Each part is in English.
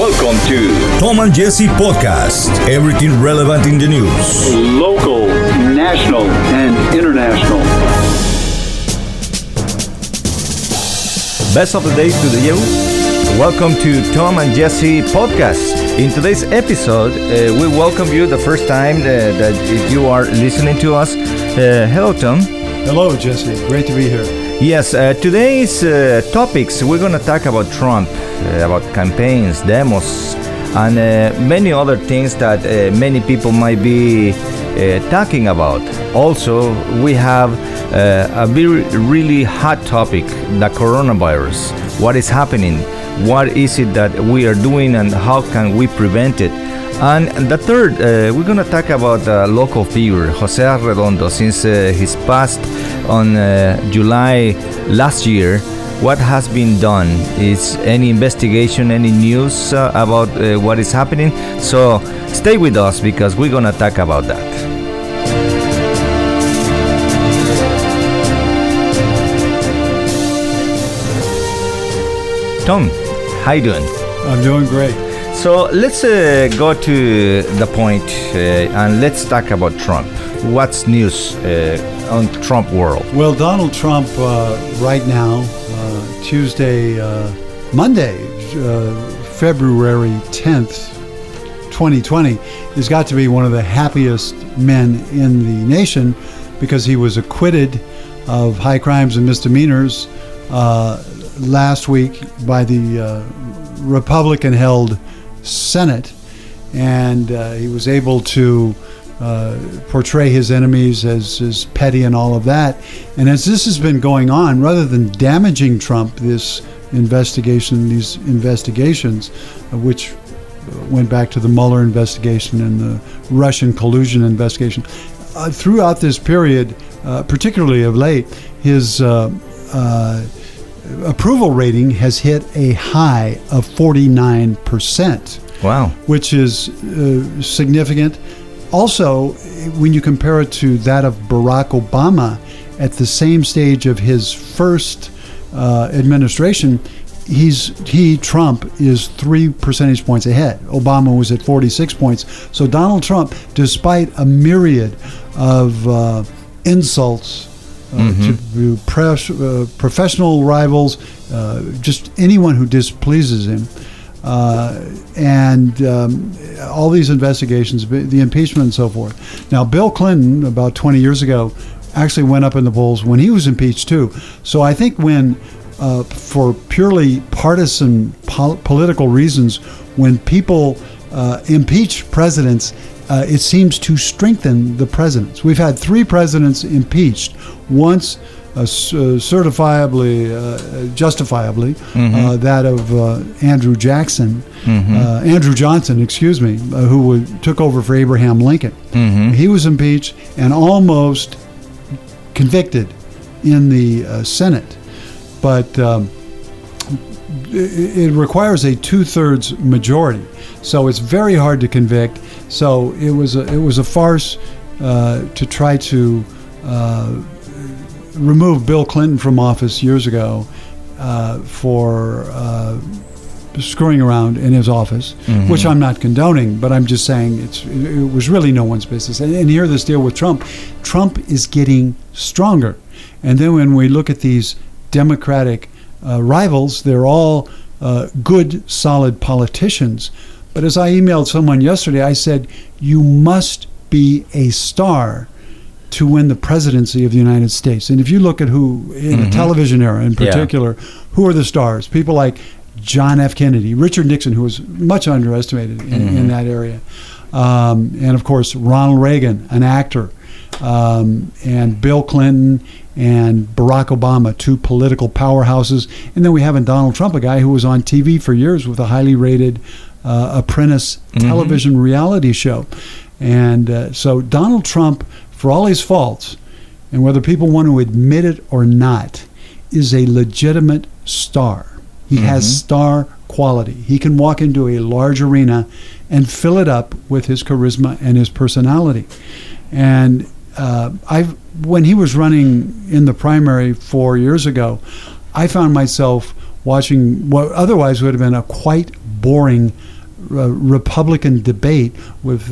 Welcome to Tom and Jesse Podcast. Everything relevant in the news. Local, national, and international. Best of the day to you. Welcome to Tom and Jesse Podcast. In today's episode, we welcome you the first time that if you are listening to us. Hello, Tom. Hello, Jesse. Great to be here. Yes, today's topics, we're going to talk about Trump, about campaigns, demos, and many other things that many people might be talking about. Also, we have a really hot topic, the coronavirus. What is happening? What is it that we are doing and how can we prevent it? And the third, we're going to talk about a local figure, Jose Arredondo, since his passed on July last year. What has been done? Is any investigation, any news about what is happening? So stay with us because we're going to talk about that. Tom, how you doing? I'm doing great. So let's go to the point and let's talk about Trump. What's news on Trump world? Well, Donald Trump right now, Monday, February 10th, 2020, has got to be one of the happiest men in the nation because he was acquitted of high crimes and misdemeanors last week by the Republican-held Senate, and he was able to portray his enemies as petty and all of that. And as this has been going on, rather than damaging Trump, these investigations, which went back to the Mueller investigation and the Russian collusion investigation, throughout this period, particularly of late, his approval rating has hit a high of 49%. Wow. Which is significant. Also, when you compare it to that of Barack Obama at the same stage of his first administration, Trump is 3 percentage points ahead. Obama was at 46 points. So Donald Trump, despite a myriad of insults to professional rivals, just anyone who displeases him, and all these investigations, the impeachment and so forth. Now, Bill Clinton, about 20 years ago, actually went up in the polls when he was impeached too. So I think when, for purely partisan political reasons, when people impeach presidents, it seems to strengthen the presidents. We've had 3 presidents impeached, once certifiably, justifiably, that of Andrew Johnson, who took over for Abraham Lincoln. He was impeached and almost convicted in the Senate, but it requires a 2/3 majority, so it's very hard to convict. So it was a farce to try to remove Bill Clinton from office years ago for screwing around in his office, which I'm not condoning, but I'm just saying it was really no one's business. And here, this deal with Trump is getting stronger. And then when we look at these Democratic rivals, they're all good, solid politicians. But as I emailed someone yesterday, I said, you must be a star to win the presidency of the United States. And if you look at who, in the television era in particular, who are the stars? People like John F. Kennedy, Richard Nixon, who was much underestimated in that area. And of course, Ronald Reagan, an actor, and Bill Clinton and Barack Obama, 2 political powerhouses. And then we have Donald Trump, a guy who was on TV for years with a highly rated Apprentice television reality show. And so Donald Trump, for all his faults, and whether people want to admit it or not, is a legitimate star. He has star quality. He can walk into a large arena and fill it up with his charisma and his personality. And when he was running in the primary 4 years ago, I found myself watching what otherwise would have been a quite boring Republican debate with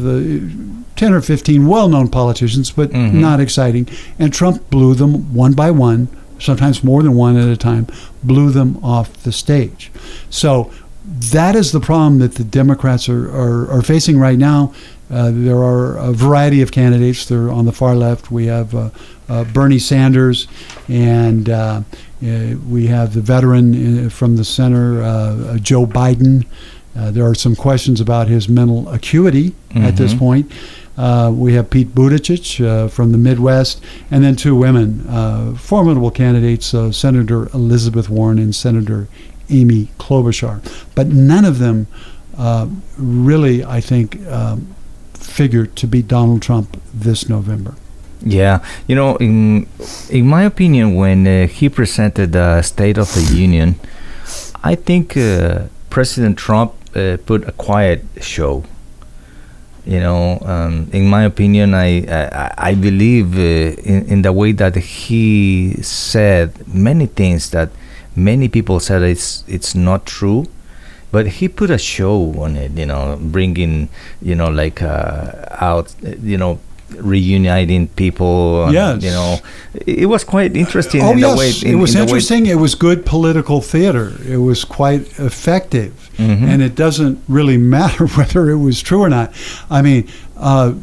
10 or 15 well-known politicians, but not exciting. And Trump blew them one by one, sometimes more than one at a time, blew them off the stage. So that is the problem that the Democrats are facing right now. There are a variety of candidates. They're on the far left. We have Bernie Sanders, and we have the veteran from the center, Joe Biden. There are some questions about his mental acuity at this point. We have Pete Buttigieg from the Midwest, and then two women, formidable candidates, Senator Elizabeth Warren and Senator Amy Klobuchar. But none of them really, I think, figure to beat Donald Trump this November. Yeah, in my opinion, when he presented the State of the Union, I think President Trump put a quiet show. In my opinion, I believe in the way that he said many things that many people said it's not true. But he put a show on it, bringing, out, reuniting people. Yes. It was quite interesting. Oh, yes. It was interesting. It was good political theater. It was quite effective. And it doesn't really matter whether it was true or not. I mean,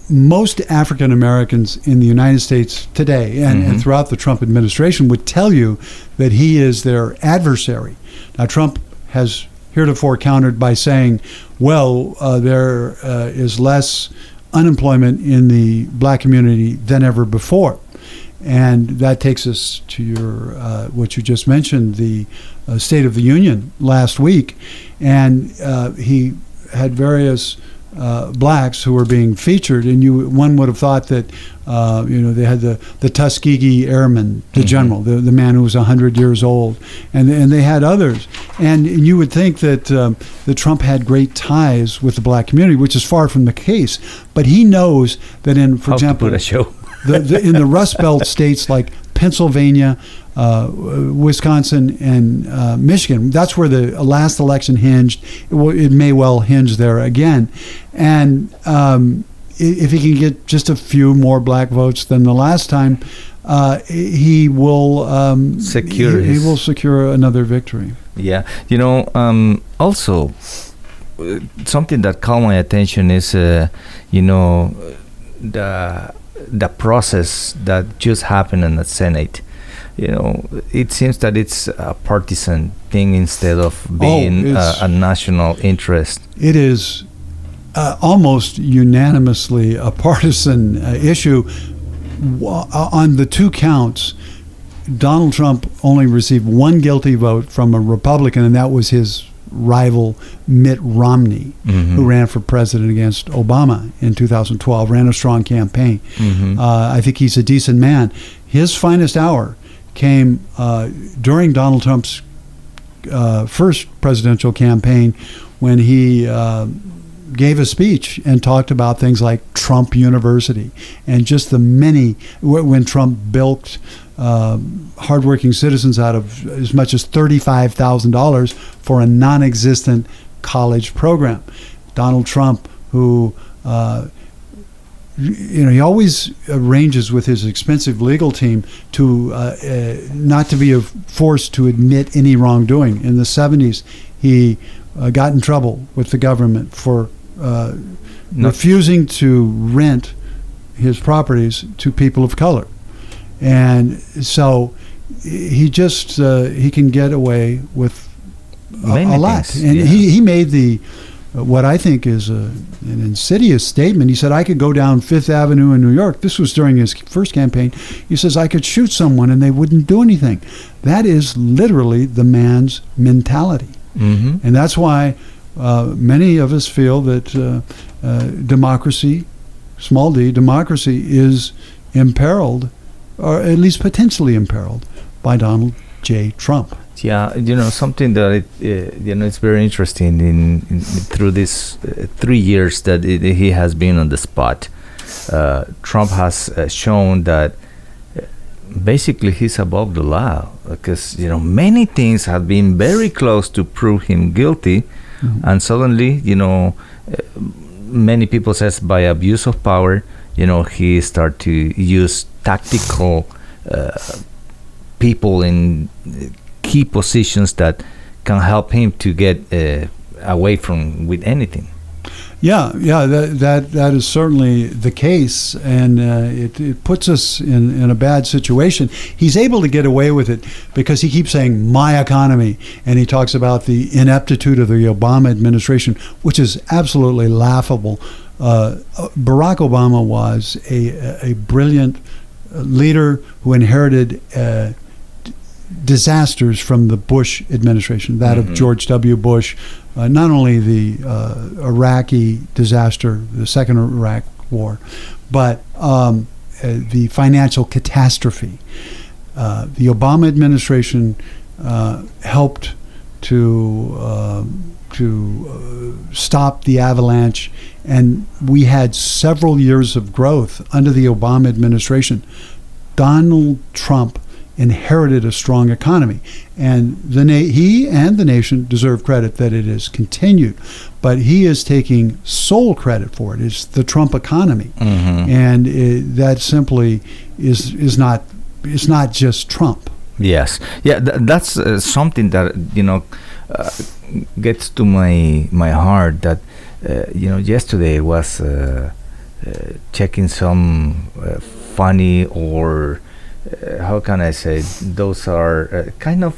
most African Americans in the United States today and throughout the Trump administration would tell you that he is their adversary. Now, Trump has heretofore countered by saying, well, there is less unemployment in the black community than ever before. And that takes us to your what you just mentioned, the State of the Union last week. And he had various blacks who were being featured, and one would have thought that they had the Tuskegee Airman, the general, the man who was 100 years old, and they had others, and you would think that Trump had great ties with the black community, which is far from the case. But he knows that for example, put a show. in the Rust Belt states like Pennsylvania, Wisconsin, and Michigan, that's where the last election hinged. It may well hinge there again. And if he can get just a few more black votes than the last time, he will secure another victory. Yeah. Also, something that caught my attention is, the process that just happened in the Senate. It seems that it's a partisan thing instead of being a national interest. It is almost unanimously a partisan issue. On the two counts, Donald Trump only received one guilty vote from a Republican, and that was his rival Mitt Romney, who ran for president against Obama in 2012, ran a strong campaign. I think he's a decent man. His finest hour came during Donald Trump's first presidential campaign, when he gave a speech and talked about things like Trump University and just the many, when Trump bilked hardworking citizens out of as much as $35,000 for a non-existent college program. Donald Trump, who he always arranges with his expensive legal team to not to be forced to admit any wrongdoing. In the 70s, he got in trouble with the government for refusing to rent his properties to people of color. And so he just he can get away with a lot. Things, and he made what I think is an insidious statement. He said, I could go down Fifth Avenue in New York. This was during his first campaign. He says, I could shoot someone and they wouldn't do anything. That is literally the man's mentality. And that's why many of us feel that democracy, small d, democracy is imperiled, or at least potentially imperiled, by Donald J. Trump. Yeah, something that it's very interesting in through this 3 years that he has been on the spot. Trump has shown that basically he's above the law, because many things have been very close to prove him guilty, and suddenly, many people says by abuse of power, he start to use tactical people in key positions that can help him to get away from with anything. Yeah, that is certainly the case, and it puts us in a bad situation. He's able to get away with it because he keeps saying "my economy," and he talks about the ineptitude of the Obama administration, which is absolutely laughable. Barack Obama was a brilliant leader who inherited disasters from the Bush administration, that of George W. Bush, not only the Iraqi disaster, the second Iraq war, but the financial catastrophe. The Obama administration helped to stop the avalanche, and we had several years of growth under the Obama administration. Donald Trump inherited a strong economy, and he and the nation deserve credit that it has continued, but he is taking sole credit for it. It's the Trump economy, and that simply is not. It's not just Trump. Yes, yeah, that's something that gets to my heart. That yesterday was checking some funny or. How can I say? Those are kind of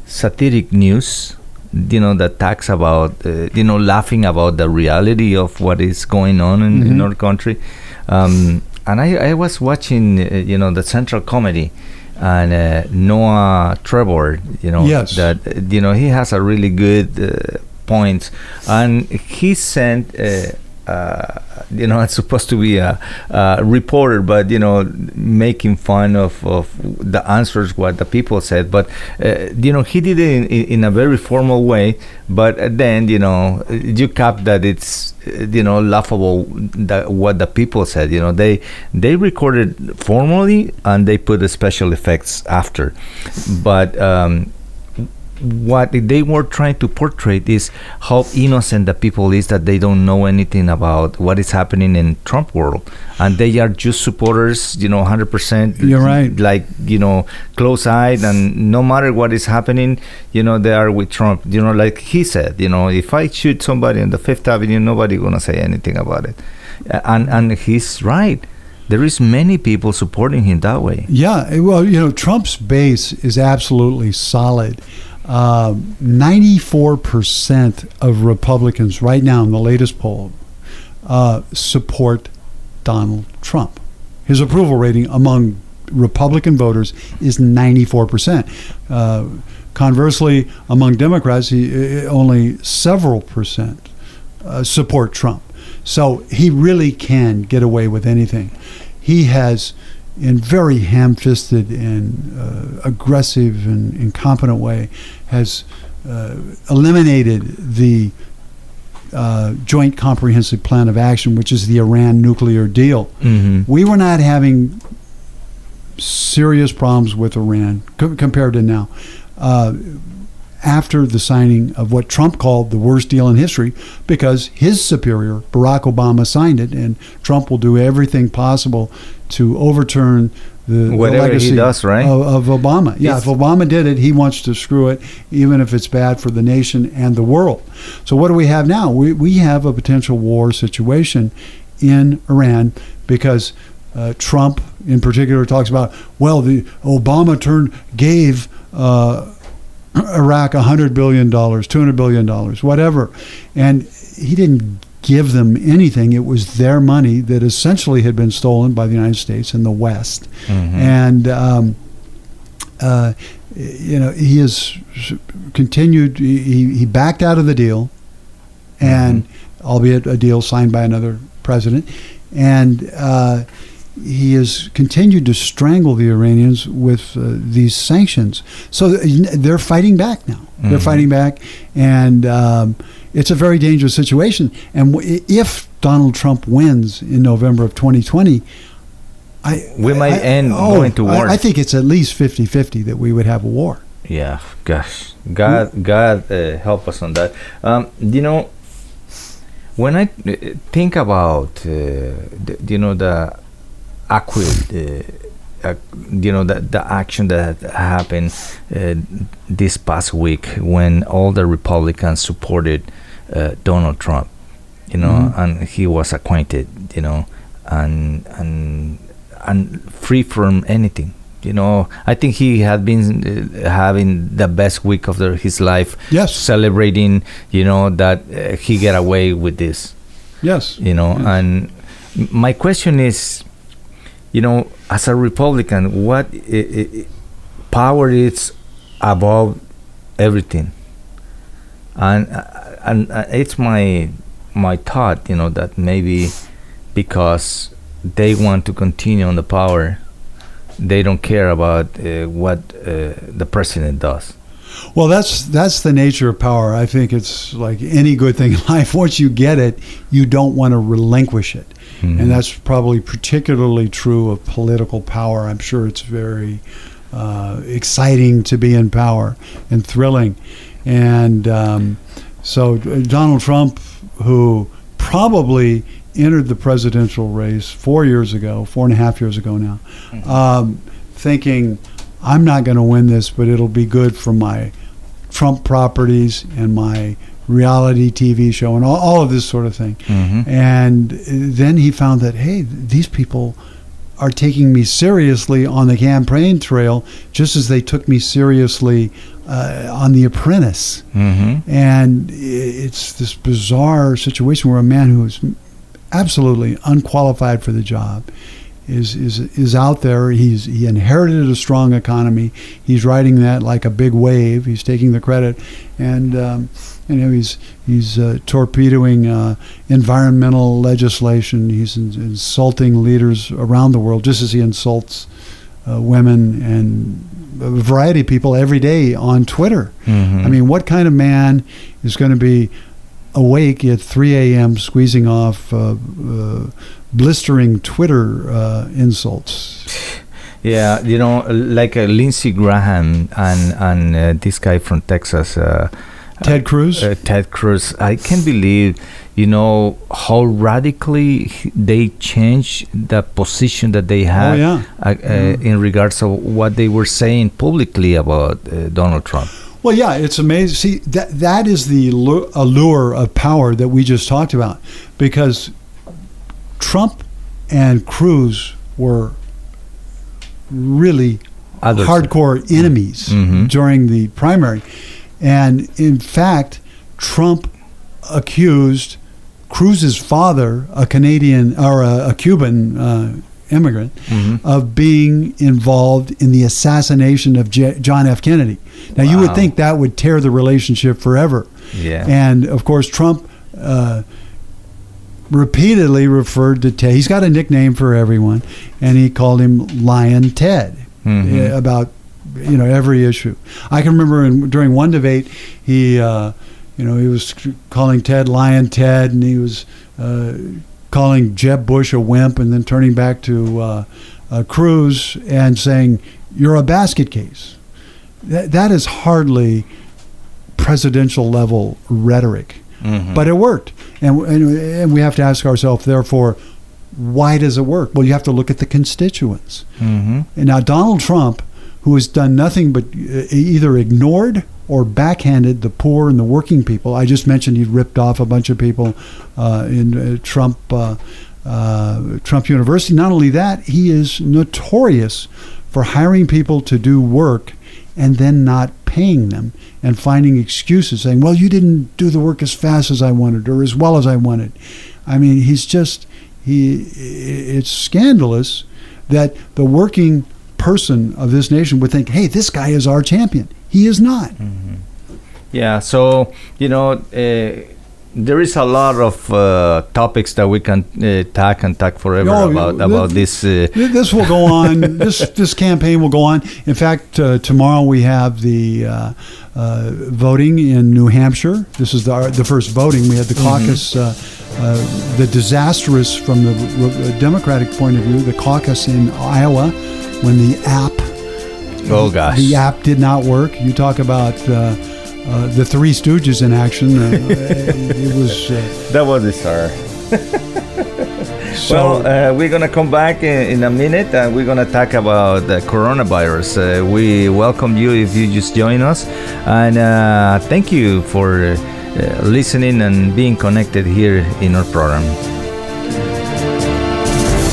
satiric news, that talks about, laughing about the reality of what is going on in our country. And I was watching, the Central Comedy, and Noah Trevor, Yes. that, he has a really good points, and he sent. It's supposed to be a reporter, but making fun of the answers what the people said. But he did it in a very formal way. But then you cap that it's laughable that what the people said. They recorded formally and they put the special effects after, but. What they were trying to portray is how innocent the people is, that they don't know anything about what is happening in Trump world, and they are just supporters, 100%. You're right. Like, close-eyed, and no matter what is happening, they are with Trump. Like he said, if I shoot somebody on the Fifth Avenue, nobody gonna say anything about it, and he's right. There is many people supporting him that way. Yeah, well, Trump's base is absolutely solid. 94% of Republicans right now in the latest poll support Donald Trump. His approval rating among Republican voters is 94%. Conversely, among Democrats, only several percent support Trump. So he really can get away with anything. He has, in very ham-fisted and aggressive and incompetent way, has eliminated the Joint Comprehensive Plan of Action, which is the Iran nuclear deal. We were not having serious problems with Iran compared to now. After the signing of what Trump called the worst deal in history, because his superior, Barack Obama, signed it, and Trump will do everything possible to overturn the legacy he does, right? of Obama. Yeah, if Obama did it, he wants to screw it, even if it's bad for the nation and the world. So what do we have now? We have a potential war situation in Iran because Trump, in particular, talks about, well, the Obama gave Iraq $100 billion, $200 billion, whatever. And he didn't give them anything. It was their money that essentially had been stolen by the United States and the West. And, he has continued, he backed out of the deal, and albeit a deal signed by another president. And he has continued to strangle the Iranians with these sanctions. So they're fighting back now. They're fighting back, and it's a very dangerous situation. And if Donald Trump wins in November of 2020, we might end going to war. I think it's at least 50-50 that we would have a war. Yeah, gosh, God, help us on that. When I think about, the accurate, the action that happened this past week when all the Republicans supported Donald Trump, and he was acquainted, and free from anything. I think he had been having the best week of his life. Yes. Celebrating, that he get away with this. Yes. Yes. And my question is, as a Republican, what power is above everything? And it's my thought, that maybe because they want to continue on the power, they don't care about what the president does. Well, that's the nature of power. I think it's like any good thing in life. Once you get it, you don't want to relinquish it. Mm-hmm. And that's probably particularly true of political power. I'm sure it's very exciting to be in power and thrilling. And so Donald Trump, who probably entered the presidential race 4.5 years ago now, thinking, I'm not going to win this, but it'll be good for my Trump properties and my reality TV show and all of this sort of thing. Mm-hmm. And then he found that, hey, these people are taking me seriously on the campaign trail just as they took me seriously on The Apprentice. Mm-hmm. And it's this bizarre situation where a man who is absolutely unqualified for the job is out there. He inherited a strong economy. He's riding that like a big wave. He's taking the credit, and he's torpedoing environmental legislation. He's insulting leaders around the world, just as he insults women and a variety of people every day on Twitter. Mm-hmm. I mean, what kind of man is going to be awake at 3 a.m. squeezing off blistering Twitter insults? Yeah, like Lindsey Graham and this guy from Texas, Ted Cruz. Ted Cruz. I can't believe, how radically they changed the position that they had in regards to what they were saying publicly about Donald Trump. Well, yeah, it's amazing. See, that is the allure of power that we just talked about, because Trump and Cruz were really hardcore enemies during the primary. And in fact, Trump accused Cruz's father, a Canadian or a Cuban immigrant, of being involved in the assassination of John F. Kennedy. Now, you would think that would tear the relationship forever. Yeah. And of course, Trump repeatedly referred to Ted. He's got a nickname for everyone, and he called him Lion Ted about every issue. I can remember during one debate, he was calling Ted Lion Ted, and he was calling Jeb Bush a wimp, and then turning back to Cruz and saying, "You're a basket case." That is hardly presidential level rhetoric, but it worked, and we have to ask ourselves, therefore, why does it work? Well, you have to look at the constituents. And now Donald Trump, who has done nothing but either ignored or backhanded the poor and the working people. I just mentioned he ripped off a bunch of people in Trump University. Not only that, he is notorious for hiring people to do work and then not paying them and finding excuses, saying, well, you didn't do the work as fast as I wanted or as well as I wanted. I mean, it's scandalous that the working person of this nation would think, hey, this guy is our champion. He is not. Yeah, so there is a lot of topics that we can talk forever about this. This will go on. This campaign will go on. In fact, tomorrow we have the voting in New Hampshire. This is the first voting. We had the caucus, the disastrous from the Democratic point of view, the caucus in Iowa, when the app Oh, gosh. The app did not work. You talk about the Three Stooges in action. It was. That was bizarre. So, Well, we're going to come back in a minute and we're going to talk about the coronavirus. We welcome you if you just join us. And thank you for listening and being connected here in our program.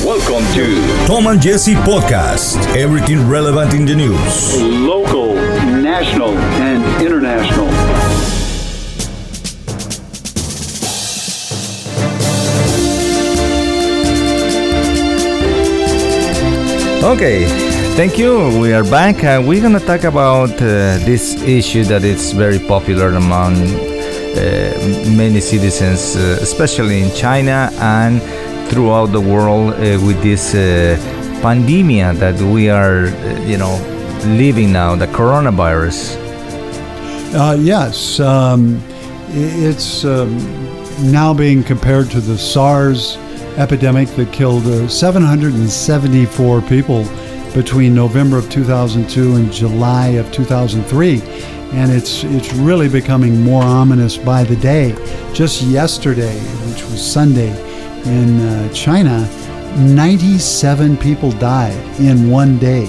Welcome to Tom and Jesse Podcast. Everything relevant in the news. local, national, and international. Okay, thank you. We are back. We're going to talk about this issue that is very popular among many citizens, especially in China and throughout the world with this pandemia that we are, living now, the coronavirus. yes, it's now being compared to the SARS epidemic that killed 774 people between November of 2002 and July of 2003. And it's really becoming more ominous by the day. Just yesterday, which was Sunday, in China, 97 people died in one day,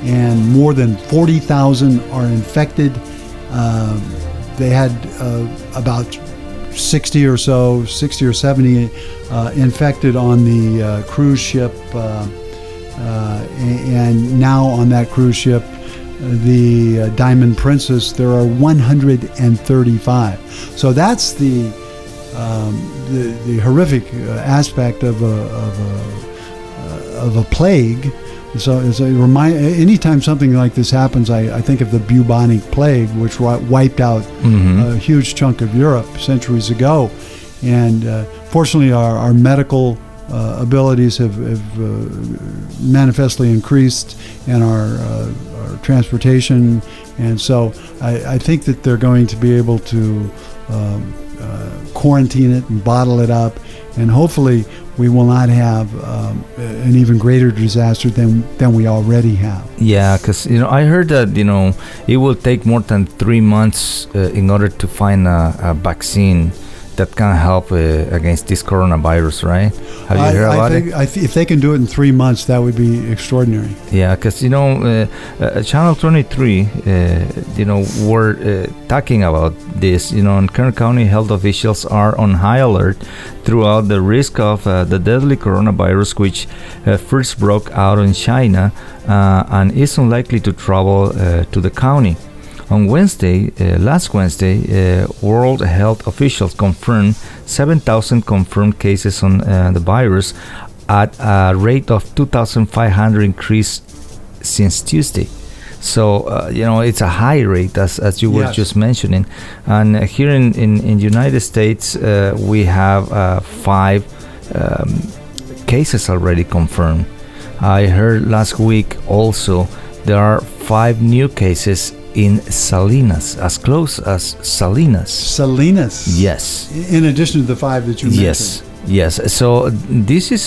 and more than 40,000 are infected. They had about 60 or 70 infected on the cruise ship, and now on that cruise ship, the Diamond Princess, there are 135. So that's the horrific aspect of a plague. So as a anytime something like this happens, I think of the bubonic plague, which wiped out a huge chunk of Europe centuries ago. And fortunately, our medical abilities have manifestly increased, and our transportation. And so I think that they're going to be able to quarantine it and bottle it up, and hopefully we will not have an even greater disaster than we already have. Yeah, because I heard that it will take more than 3 months in order to find a vaccine that can help against this coronavirus, right? Have you heard about it? If they can do it in 3 months, that would be extraordinary. Yeah, because Channel 23, we're talking about this. In Kern County, health officials are on high alert throughout the risk of the deadly coronavirus, which first broke out in China and is unlikely to travel to the county. On last Wednesday, World Health officials confirmed 7,000 confirmed cases on the virus at a rate of 2,500 increase since Tuesday. So, it's a high rate, as you were just mentioning. And here in United States, we have 5 cases already confirmed. I heard last week also there are 5 new cases in Salinas, as close as Salinas. Salinas? Yes. In addition to the 5 that you mentioned? Yes. So this is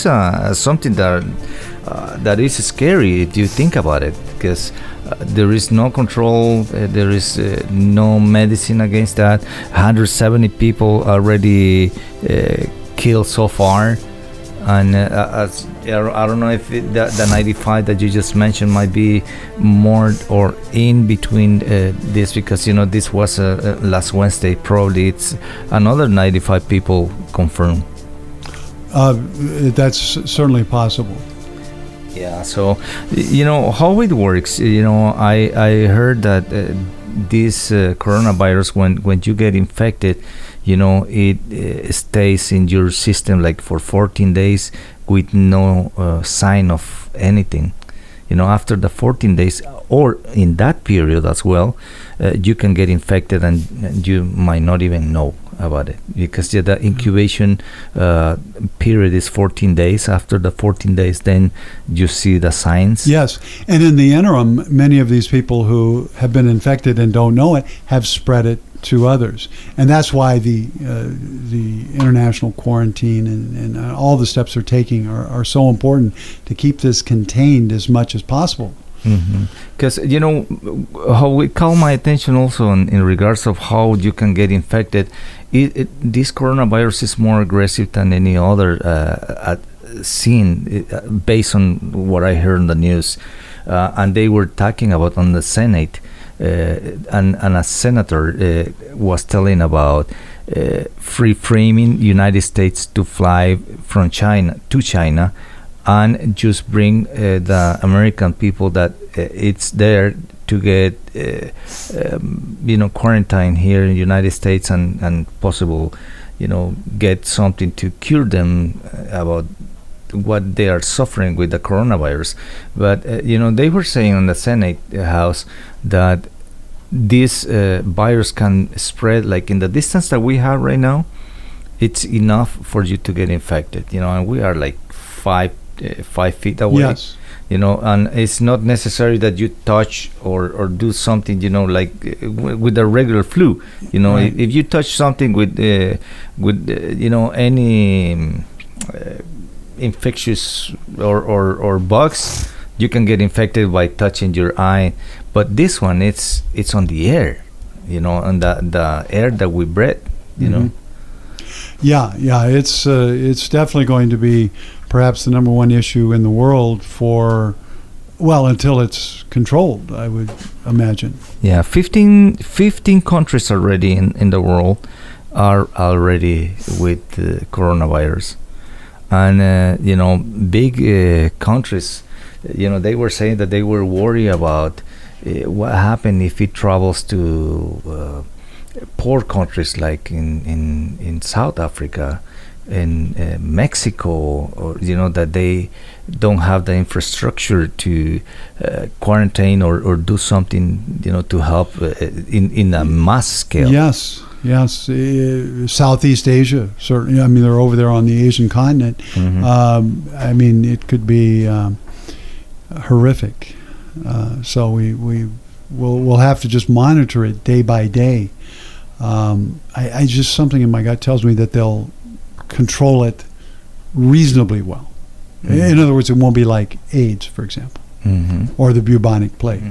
something that is scary if you think about it, because there is no control, there is no medicine against that. 170 people already killed so far. And I don't know if the 95 that you just mentioned might be more or in between this, because this was last Wednesday. Probably it's another 95 people confirmed. That's certainly possible. Yeah. So how it works. I heard that this coronavirus, when you get infected, it stays in your system like for 14 days with no sign of anything. After the 14 days, or in that period as well, you can get infected and you might not even know about it, because the incubation period is 14 days. After the 14 days, then you see the signs. Yes, and in the interim, many of these people who have been infected and don't know it have spread it to others, and that's why the international quarantine and all the steps they're taking are so important to keep this contained as much as possible. Because how it caught my attention also in regards of how you can get infected. This coronavirus is more aggressive than any other seen, based on what I heard in the news, and they were talking about on the Senate, and a senator was telling about free framing United States to fly from China to China, and just bring the American people that it's there to get quarantine here in the United States, and possible get something to cure them about what they are suffering with the coronavirus. But they were saying on the Senate House that this virus can spread like in the distance that we have right now. It's enough for you to get infected, and we are like 5 feet away. Yes. And it's not necessary that you touch or do something, like with the regular flu. Right. If you touch something with any infectious or bugs, you can get infected by touching your eye. But this one, it's on the air, on the air that we breathe, Yeah, it's definitely going to be perhaps the number one issue in the world until it's controlled, I would imagine. Yeah, 15 countries already in the world are already with coronavirus. And, big countries, they were saying that they were worried about what happened if it travels to poor countries like in South Africa, in Mexico, or that they don't have the infrastructure to quarantine or do something to help in a mass scale. Yes. Southeast Asia, certainly. I mean, they're over there on the Asian continent. I mean, it could be horrific. So we'll have to just monitor it day by day. I just, something in my gut tells me that they'll control it reasonably well. In other words, it won't be like AIDS, for example, or the bubonic plague.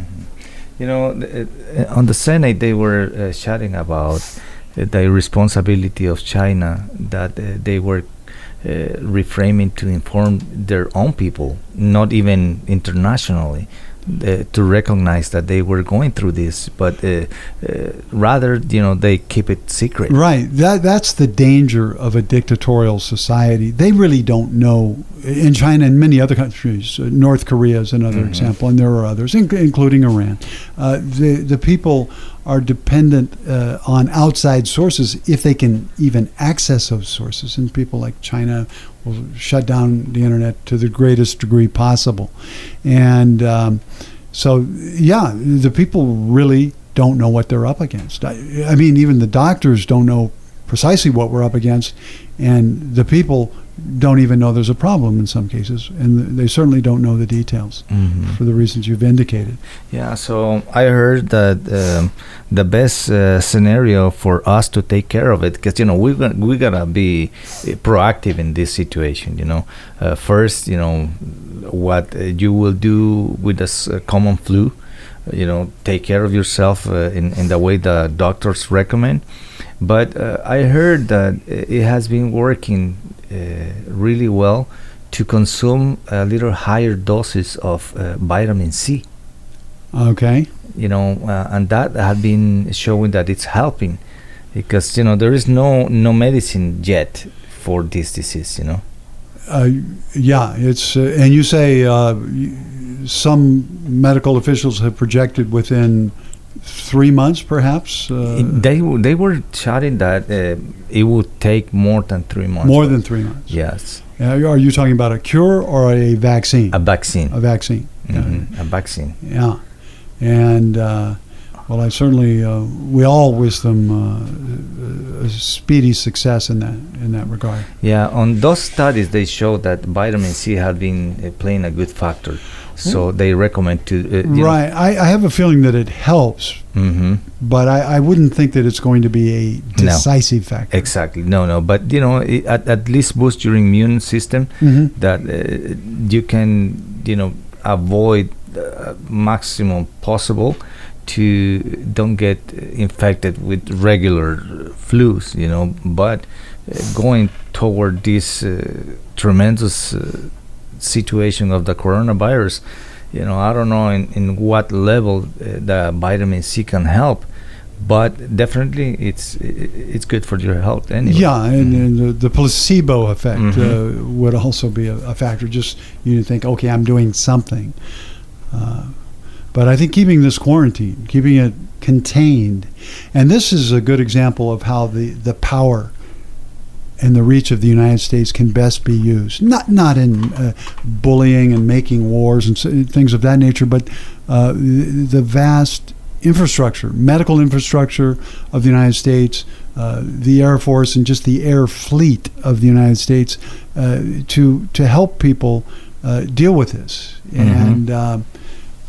On the Senate, they were chatting about the responsibility of China, that they were reframing to inform their own people, not even internationally, to recognize that they were going through this, but rather, they keep it secret. Right. That's the danger of a dictatorial society. They really don't know. In China and many other countries, North Korea is another example, and there are others, including Iran. The people are dependent on outside sources if they can even access those sources. And people like China will shut down the internet to the greatest degree possible. And the people really don't know what they're up against. I mean, even the doctors don't know precisely what we're up against, and the people don't even know there's a problem in some cases, and they certainly don't know the details for the reasons you've indicated. Yeah, so I heard that the best scenario for us to take care of it, because we gotta be proactive in this situation. First, what you will do with this common flu, take care of yourself in the way the doctors recommend. But I heard that it has been working really well to consume a little higher doses of vitamin C. Okay. And that had been showing that it's helping, because there is no medicine yet for this disease. It's and you say some medical officials have projected within 3 months, perhaps. They were chatting that it would take more than 3 months. More than 3 months. Yes. Are you talking about a cure or a vaccine? A vaccine. A vaccine. A vaccine. Yeah. And I certainly we all wish them a speedy success in that regard. Yeah. On those studies, they show that vitamin C had been playing a good factor. So they recommend to... right. I have a feeling that it helps, but I wouldn't think that it's going to be a decisive factor. Exactly. No. But, it at least boost your immune system, that you can, avoid maximum possible to don't get infected with regular flus, but going toward this tremendous situation of the coronavirus, I don't know in what level the vitamin C can help, but definitely it's good for your health anyway. Yeah, and the placebo effect would also be a factor. Just you think, okay, I'm doing something. But I think keeping this quarantine, keeping it contained, and this is a good example of how the power and the reach of the United States can best be used. Not in bullying and making wars and things of that nature, but the vast infrastructure, medical infrastructure of the United States, the Air Force, and just the air fleet of the United States to help people deal with this. And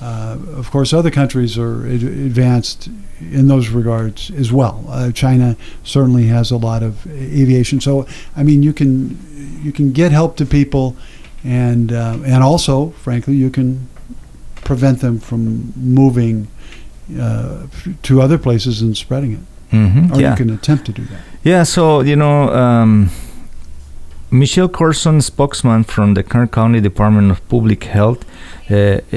of course, other countries are advanced in those regards as well. China certainly has a lot of aviation. So, I mean, you can get help to people, and also, frankly, you can prevent them from moving to other places and spreading it. Or you can attempt to do that. Yeah. So Michelle Corson, spokesman from the Kern County Department of Public Health,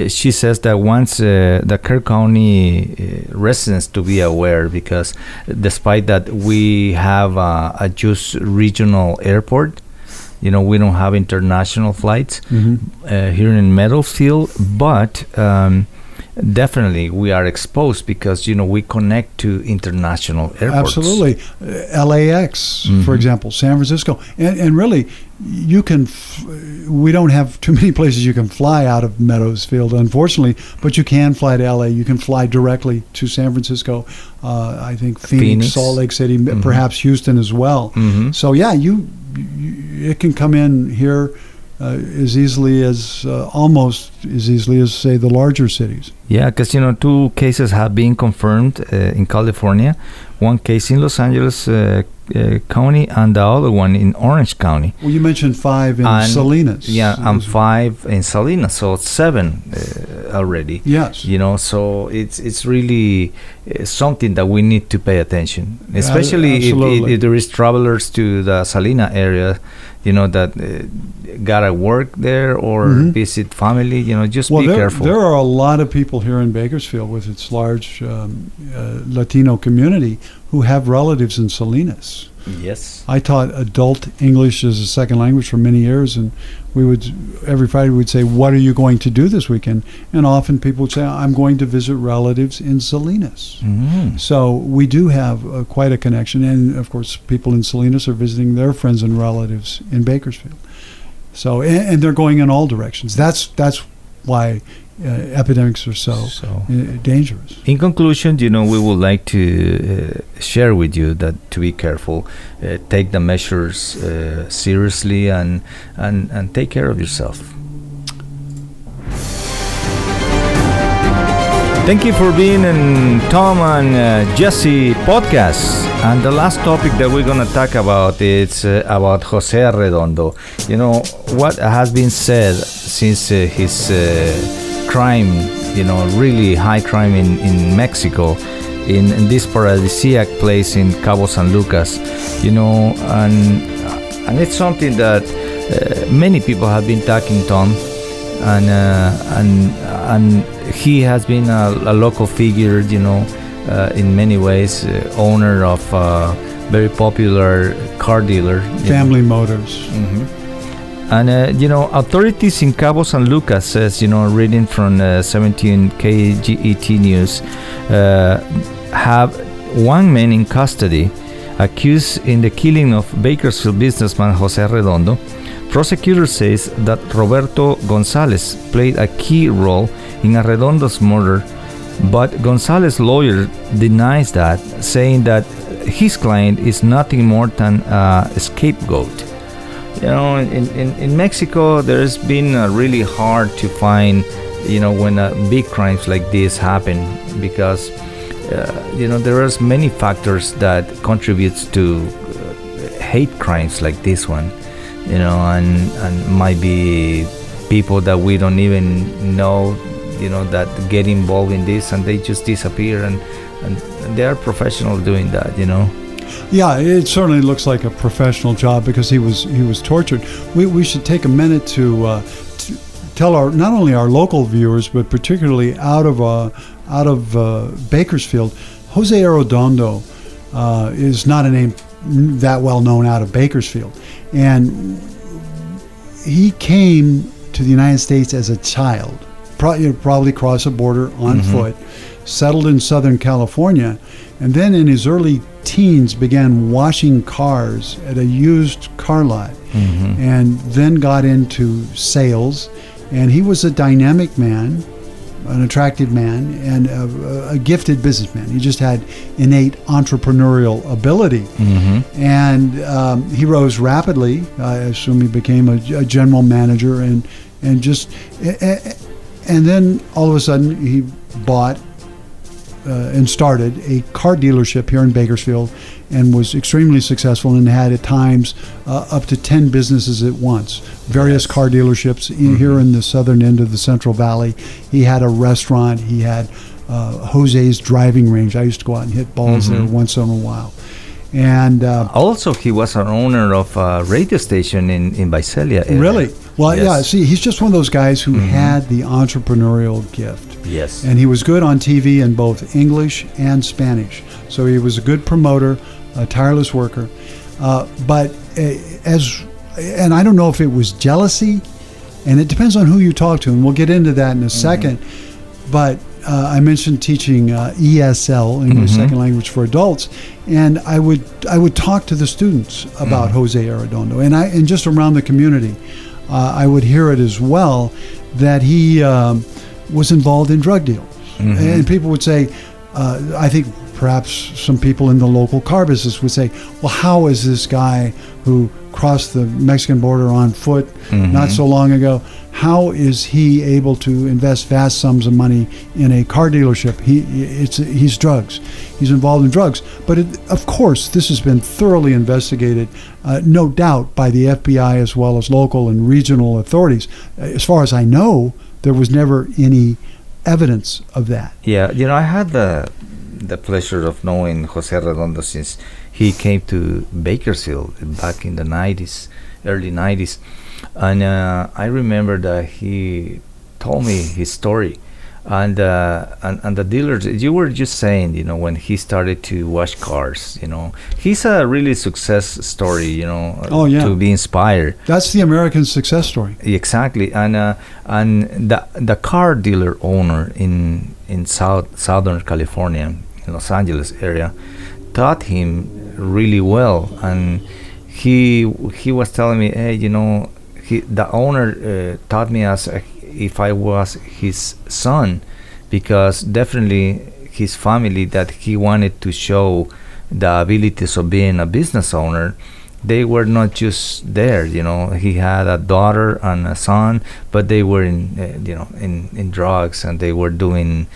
she says that wants the Kern County residents to be aware, because despite that we have a just regional airport, we don't have international flights here in Meadowfield, but definitely we are exposed because we connect to international airports. Absolutely. LAX, for example, San Francisco, and really you can we don't have too many places you can fly out of Meadowsfield, unfortunately, but you can fly to LA. You can fly directly to San Francisco, I think Phoenix, Salt Lake City, perhaps Houston as well. So yeah, it can come in here as easily as almost as easily as, say, the larger cities. Yeah, because 2 cases have been confirmed in California. 1 case in Los Angeles County and the other one in Orange County. Well, you mentioned 5 in Salinas. Yeah, and 5 in Salinas, so 7 already. Yes. So it's really something that we need to pay attention, especially if there is travelers to the Salina area, that gotta work there or visit family. Just be careful. There are a lot of people here in Bakersfield with its large Latino community who have relatives in Salinas. Yes. I taught adult English as a second language for many years, and every Friday we would say, "What are you going to do this weekend?" And often people would say, "I'm going to visit relatives in Salinas." So we do have quite a connection, and of course people in Salinas are visiting their friends and relatives in Bakersfield. So and they're going in all directions. That's why epidemics are so dangerous. In conclusion, we would like to share with you that to be careful, take the measures seriously, and take care of yourself. Thank you for being in Tom and Jesse podcast. And the last topic that we're going to talk about is about Jose Arredondo. What has been said since his crime, really high crime in Mexico, in this paradisiac place in Cabo San Lucas, and it's something that many people have been talking, Tom, and he has been a local figure, in many ways, owner of a very popular car dealer, Family Motors. And authorities in Cabo San Lucas says, reading from 17 KGET News, have 1 man in custody accused in the killing of Bakersfield businessman Jose Arredondo. Prosecutor says that Roberto Gonzalez played a key role in Arredondo's murder, but Gonzalez's lawyer denies that, saying that his client is nothing more than a scapegoat. In Mexico, there's been really hard to find, when big crimes like this happen, because, there are many factors that contributes to hate crimes like this one, and might be people that we don't even know, that get involved in this, and they just disappear, and they are professionals doing that. Yeah, it certainly looks like a professional job because he was tortured. We should take a minute to tell not only our local viewers, but particularly out of Bakersfield, Jose Arredondo is not a name that well known out of Bakersfield, and he came to the United States as a child, probably crossed the border on foot, settled in Southern California, and then in his early teens began washing cars at a used car lot, and then got into sales. And he was a dynamic man, an attractive man, and a gifted businessman. He just had innate entrepreneurial ability. And he rose rapidly. I assume he became a general manager, and then all of a sudden he bought and started a car dealership here in Bakersfield, and was extremely successful, and had at times up to 10 businesses at once. Various car dealerships here in the southern end of the Central Valley. He had a restaurant. He had Jose's driving range. I used to go out and hit balls there once in a while. And also, he was an owner of a radio station in Visalia area. Really? Well, yeah, see, he's just one of those guys who had the entrepreneurial gift. Yes. And he was good on TV in both English and Spanish. So he was a good promoter, a tireless worker. But and I don't know if it was jealousy, and it depends on who you talk to, and we'll get into that in a second. But I mentioned teaching ESL, English Second Language for Adults, and I would talk to the students about Jose Arredondo, and just around the community. I would hear it as well that he was involved in drug deals, and people would say, I think perhaps some people in the local car business would say, well, how is this guy who crossed the Mexican border on foot not so long ago, how is he able to invest vast sums of money in a car dealership? He's drugs. He's involved in drugs. But of course, this has been thoroughly investigated, no doubt, by the FBI as well as local and regional authorities. As far as I know, there was never any evidence of that. Yeah, I had the pleasure of knowing Jose Arredondo since he came to Bakersfield back in the 90s, early 90s. And I remember that he told me his story. And the dealers, you were just saying, when he started to wash cars, he's a really success story, to be inspired. That's the American success story. Exactly. And the car dealer owner in Southern California, Los Angeles area, taught him really well. And he was telling me, hey, the owner taught me as if I was his son, because definitely his family that he wanted to show the abilities of being a business owner, they were not just there. He had a daughter and a son, but they were in drugs, and they were doing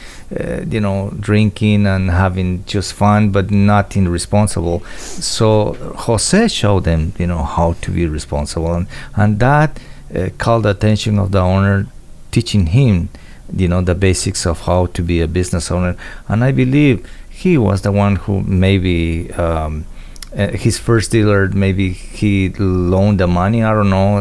drinking and having just fun, but nothing responsible. So Jose showed them how to be responsible, and that called the attention of the owner, teaching him the basics of how to be a business owner. And I believe he was the one who maybe his first dealer, maybe he loaned the money. I don't know.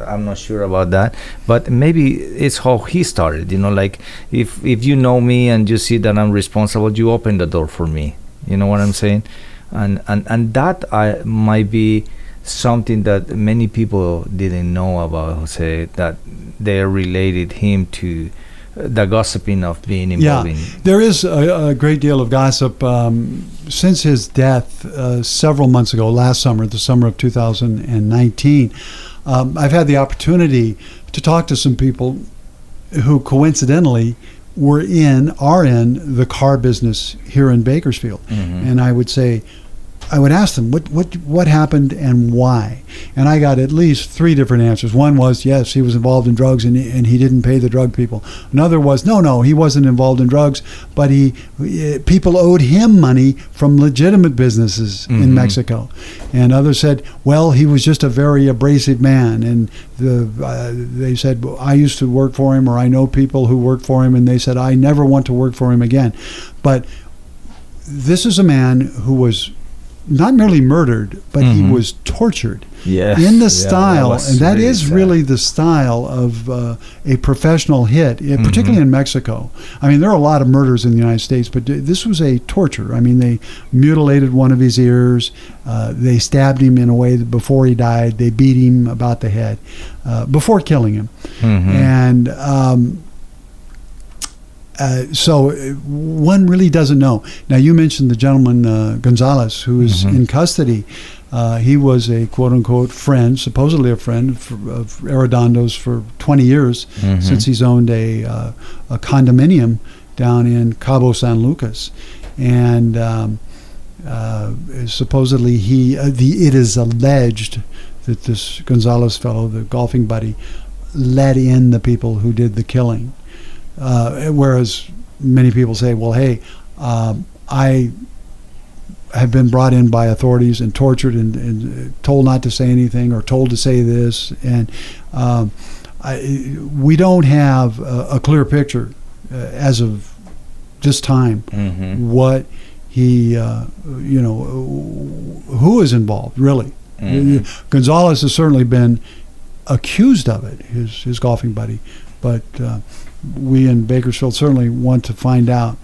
I'm not sure about that. But maybe it's how he started. Like if you know me and you see that I'm responsible, you open the door for me. You know what I'm saying? And that might be something that many people didn't know about Jose, that they related him to the gossiping of being involved in. There is a great deal of gossip. Since his death several months ago, last summer, the summer of 2019, I've had the opportunity to talk to some people who coincidentally are in the car business here in Bakersfield. And I would say I would ask them what happened and why, and I got at least 3 different answers. One was yes, he was involved in drugs and he didn't pay the drug people. Another was no, he wasn't involved in drugs, but people owed him money from legitimate businesses in Mexico. And others said, well, he was just a very abrasive man, and they said, I used to work for him, or I know people who work for him, and they said, I never want to work for him again. But this is a man who was not merely murdered, but he was tortured in the style, and that is sad. Really the style of a professional hit, particularly in Mexico. I mean, there are a lot of murders in the United States, but this was a torture. I mean, they mutilated one of his ears, they stabbed him in a way that before he died, they beat him about the head before killing him. And so one really doesn't know. Now, you mentioned the gentleman Gonzalez, who is in custody. He was a quote-unquote friend, supposedly a friend of Arredondo's for 20 years, since he's owned a condominium down in Cabo San Lucas. And supposedly it is alleged that this Gonzalez fellow, the golfing buddy, let in the people who did the killing. Whereas many people say, well, hey, I have been brought in by authorities and tortured and told not to say anything or told to say this. And we don't have a clear picture as of this time what he, who is involved, really. Gonzalez has certainly been accused of it, his golfing buddy. But we in Bakersfield certainly want to find out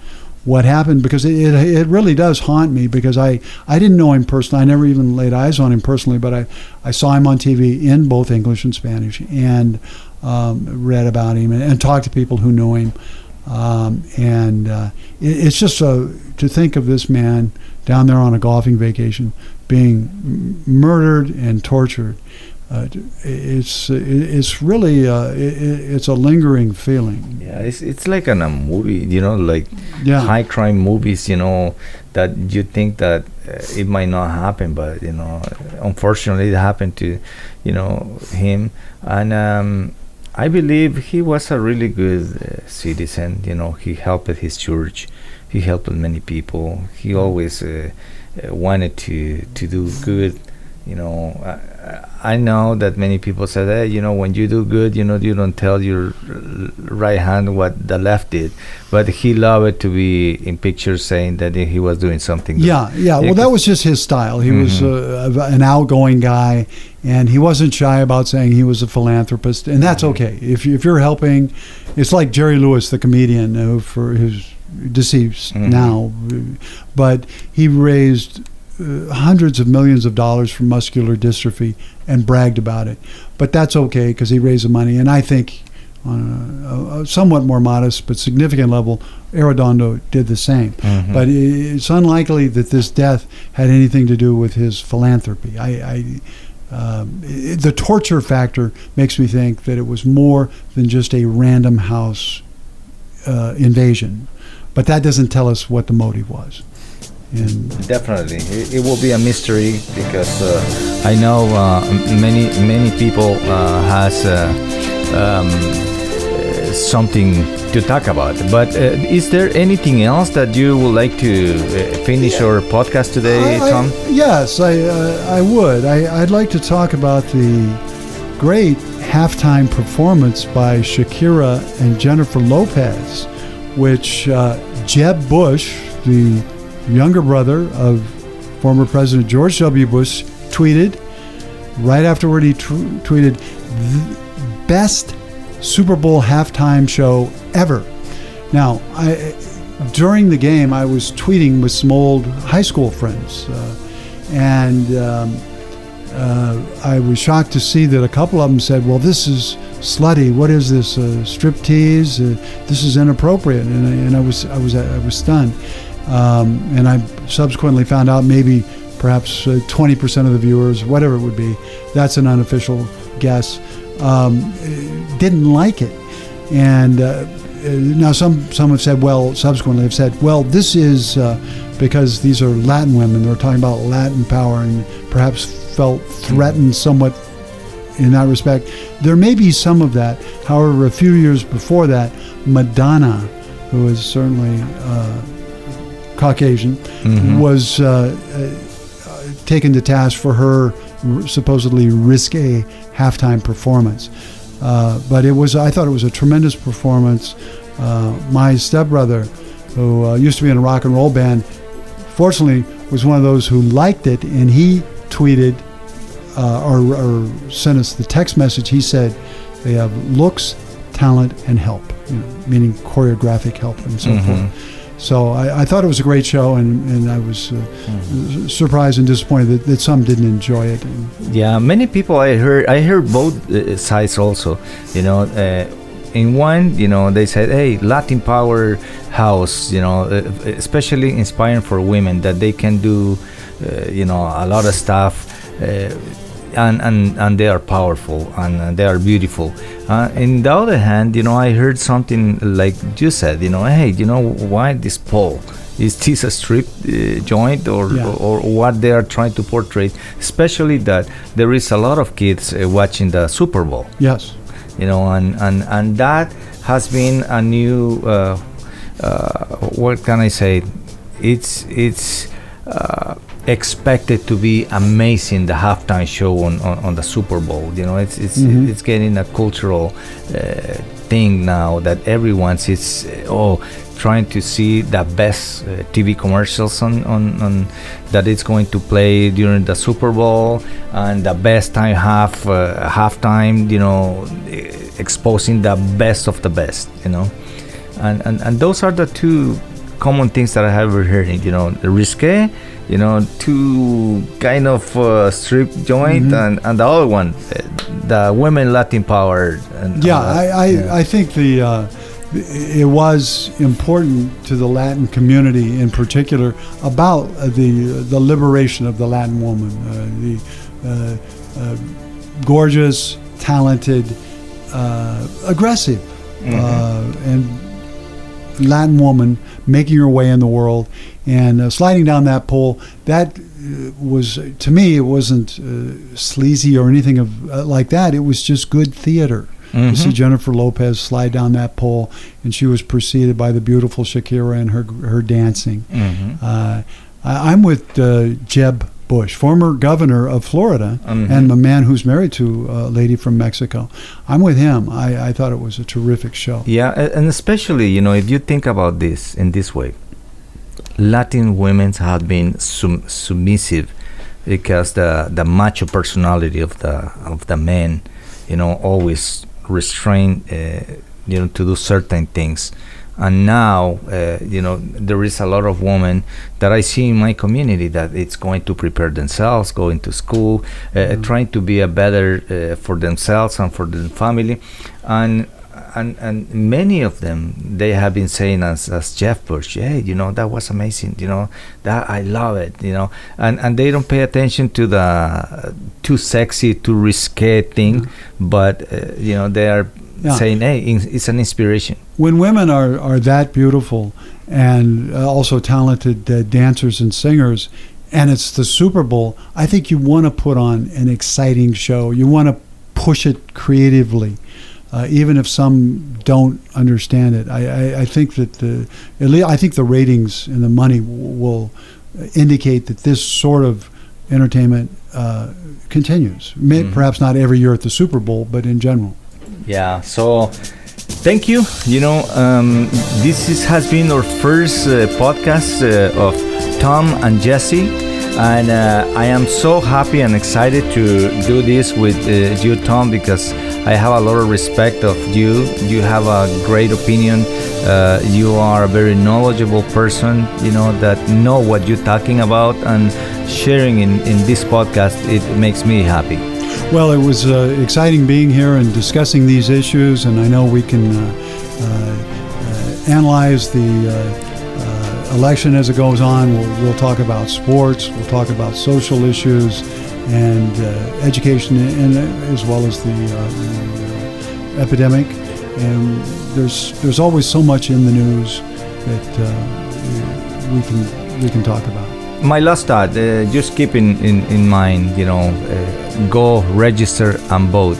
what happened, because it really does haunt me, because I didn't know him personally. I never even laid eyes on him personally, but I saw him on TV in both English and Spanish, and read about him and talked to people who knew him. It's just to think of this man down there on a golfing vacation being murdered and tortured. It's really it's a lingering feeling. Yeah, it's like in a movie, like high crime movies, that you think that it might not happen, but unfortunately it happened to him. And I believe he was a really good citizen. He helped his church, he helped many people, he always wanted to do good. I know that many people said, hey, when you do good, you don't tell your right hand what the left did. But he loved to be in pictures saying that he was doing something good. Yeah. Well, that was just his style. He was an outgoing guy, and he wasn't shy about saying he was a philanthropist, and that's okay. If you're helping, it's like Jerry Lewis, the comedian, who's deceased now, but he raised hundreds of millions of dollars for muscular dystrophy and bragged about it. But that's okay, because he raised the money. And I think on a somewhat more modest but significant level, Arredondo did the same. But it's unlikely that this death had anything to do with his philanthropy. The torture factor makes me think that it was more than just a random house invasion. But that doesn't tell us what the motive was. Definitely, it will be a mystery, because I know many people has something to talk about. But is there anything else that you would like to finish our podcast today, Tom? Yes, I would. I'd like to talk about the great halftime performance by Shakira and Jennifer Lopez, which Jeb Bush, the younger brother of former President George W. Bush, tweeted. Right afterward, he tweeted, best Super Bowl halftime show ever. Now, during the game, I was tweeting with some old high school friends, and I was shocked to see that a couple of them said, well, this is slutty. What is this, striptease? This is inappropriate. And I was stunned. And I subsequently found out maybe perhaps 20% of the viewers, whatever it would be, that's an unofficial guess, didn't like it. And now some have said, subsequently have said, this is because these are Latin women. They're talking about Latin power and perhaps felt threatened somewhat in that respect. There may be some of that. However, a few years before that, Madonna, who is certainly Caucasian, was taken to task for her supposedly risque halftime performance. But I thought it was a tremendous performance. My stepbrother, who used to be in a rock and roll band, fortunately was one of those who liked it, and he tweeted or sent us the text message. He said they have looks, talent, and help, meaning choreographic help and so forth. So I thought it was a great show, and I was surprised and disappointed that some didn't enjoy it. Yeah, many people I heard both sides also. In one, they said, "Hey, Latin Power House, especially inspiring for women that they can do, a lot of stuff." And they are powerful and they are beautiful. On the other hand, I heard something like you said, hey, why this pole? Is this a strip joint or what they are trying to portray? Especially that there is a lot of kids watching the Super Bowl. Yes. And that has been a new, what can I say? It's expected to be amazing, the halftime show on the Super Bowl. It's getting a cultural thing now that everyone's trying to see the best TV commercials on that it's going to play during the Super Bowl, and the best halftime, exposing the best of the best, and those are the two common things that I have heard. The risque, two kind of strip joint, and the other one, the women Latin power. I think it was important to the Latin community in particular about the liberation of the Latin woman, the gorgeous, talented, aggressive, and Latin woman making her way in the world and sliding down that pole. That was, to me, it wasn't sleazy or anything like that. It was just good theater. To see Jennifer Lopez slide down that pole, and she was preceded by the beautiful Shakira and her dancing. I'm with Jeb Bush, former governor of Florida, and a man who's married to a lady from Mexico. I'm with him. I thought it was a terrific show. Yeah, and especially, if you think about this in this way, Latin women have been submissive because the macho personality of the men, always restrained, to do certain things. And now, there is a lot of women that I see in my community that it's going to prepare themselves, going to school, trying to be a better for themselves and for the family, and many of them, they have been saying as Jeff Bush, hey, that was amazing, that I love it, and they don't pay attention to the too sexy, too risque thing, but they are saying, hey, it's an inspiration. When women are that beautiful and also talented dancers and singers, and it's the Super Bowl, I think you want to put on an exciting show. You want to push it creatively, even if some don't understand it. I think that the ratings and the money will indicate that this sort of entertainment continues. Perhaps not every year at the Super Bowl, but in general. Yeah, so thank you. This has been our first podcast of Tom and Jesse, and I am so happy and excited to do this with you, Tom, because I have a lot of respect of you. You have a great opinion. You are a very knowledgeable person, that know what you're talking about, and sharing in this podcast, it makes me happy. Well, it was exciting being here and discussing these issues, and I know we can analyze the election as it goes on. We'll talk about sports, we'll talk about social issues and education, and as well as the epidemic. And there's always so much in the news that we can we can talk about. My last thought, just keep in mind, go register and vote.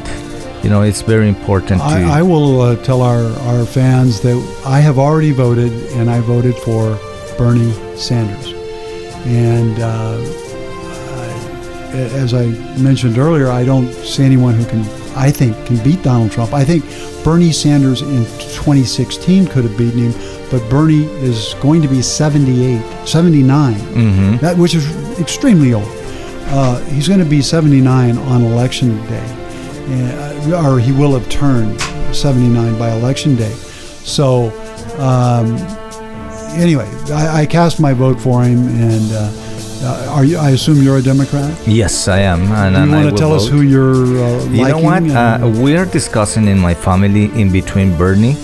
It's very important to... I will tell our fans that I have already voted, and I voted for Bernie Sanders. And as I mentioned earlier, I don't see anyone who I think can beat Donald Trump. I think Bernie Sanders in 2016 could have beaten him, but Bernie is going to be 79, which is extremely old. He's going to be 79 on election day, or he will have turned 79 by election day. So anyway, I cast my vote for him, and I assume you're a Democrat? Yes, I am. And do you want to tell us who you're liking? You know what? We are discussing in my family in between Bernie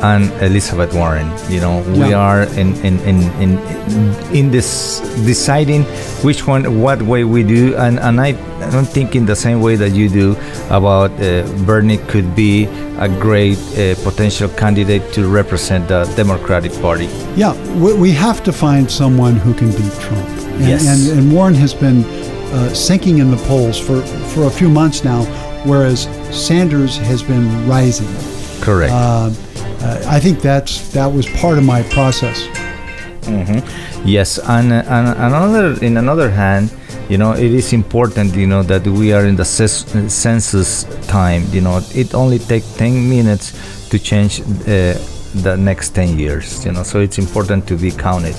and Elizabeth Warren. We are in this deciding which one, what way we do, and I don't think in the same way that you do about Bernie could be a great potential candidate to represent the Democratic Party. Yeah, we have to find someone who can beat Trump. And Warren has been sinking in the polls for a few months now, whereas Sanders has been rising. Correct. I think that was part of my process. Yes, and in another hand, it is important, that we are in the census time. It only takes 10 minutes to change the next 10 years. So it's important to be counted.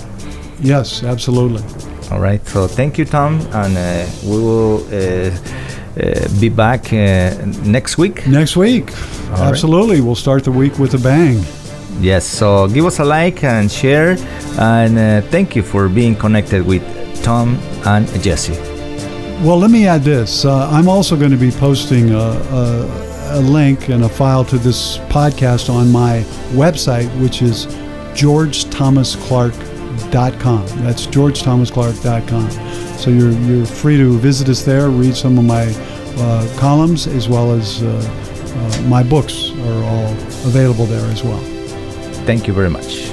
Yes, absolutely. All right. So thank you, Tom, and we will be back next week. Next week. All absolutely. Right. We'll start the week with a bang. Yes. So give us a like and share, and thank you for being connected with Tom and Jesse. Well, let me add this. I'm also going to be posting a link and a file to this podcast on my website, which is georgethomasclark.com. That's georgethomasclark.com. So you're free to visit us there, read some of my columns, as well as my books are all available there as well. Thank you very much.